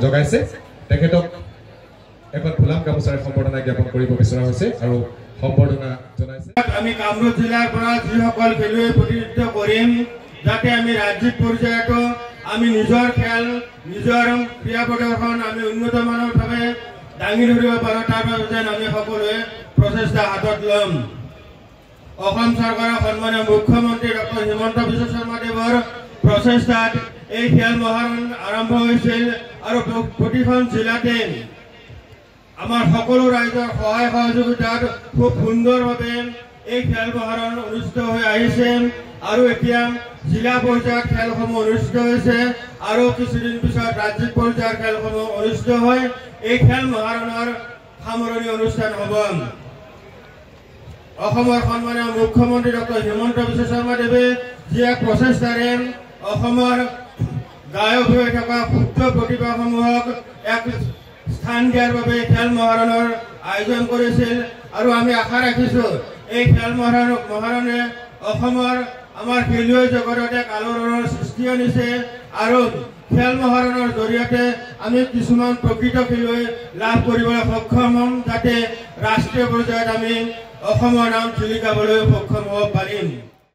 জগাইছে তেখেতক এখন ফুলাম গামোচাৰে সম্বৰ্ধনা জ্ঞাপন কৰিব বিচৰা হৈছে আৰু সম্বৰ্ধনা জনাইছে। আমি কামৰূপ জিলাৰ পৰা যিসকল খেলুৱৈ প্ৰতিনিধিত্ব কৰিম যাতে আমি ৰাজ্যিক পৰ্যায়তো আমি নিজৰ খেল নিজৰ ক্ৰীড়া প্ৰদৰ্শন আমি উন্নতমানৰভাৱে দাঙি ধৰিব পাৰোঁ তাৰ বাবে যেন আমি সকলোৱে প্ৰচেষ্টা হাতত ল'ম। অসম চৰকাৰৰ সন্মানীয় মুখ্যমন্ত্ৰী ডক্টৰ হিমন্ত বিশ্ব শৰ্মা দেৱৰ প্ৰচেষ্টাত এই খেল মহাৰণ আৰম্ভ হৈছিল আৰু প্ৰতিখন জিলাতে আমাৰ সকলো ৰাইজৰ সহায় সহযোগিতাত খুব সুন্দৰভাৱে এই খেল মহাৰণ অনুষ্ঠিত হৈ আহিছে আৰু এতিয়া জিলা পৰ্যায়ত খেলসমূহ অনুষ্ঠিত হৈছে আৰু কিছুদিন পিছত ৰাজ্যিক পৰ্যায়ৰ খেলসমূহ অনুষ্ঠিত হৈ এই খেল মহাৰণৰ সামৰণি অনুষ্ঠান হ'ব। অসমৰ সন্মানীয় মুখ্যমন্ত্ৰী ডক্টৰ হিমন্ত বিশ্ব শৰ্মা দেৱে যি এক প্ৰচেষ্টাৰে অসমৰ গায়ক হৈ থকা ক্ষুদ্ৰ প্ৰতিভাসমূহক এক স্থান দিয়াৰ বাবে খেল মহাৰণৰ আয়োজন কৰিছিল আৰু আমি আশা ৰাখিছোঁ এই খেল মহাৰণে অসমৰ আমাৰ খেলুৱৈ জগতত এক আলোড়নৰ সৃষ্টি আনিছে আৰু খেল মহাৰণৰ জৰিয়তে আমি কিছুমান প্ৰকৃত খেলুৱৈ লাভ কৰিবলৈ সক্ষম হ'ম যাতে ৰাষ্ট্ৰীয় পৰ্যায়ত আমি অসমৰ নাম জিলিকাবলৈ সক্ষম হ'ব পাৰিম।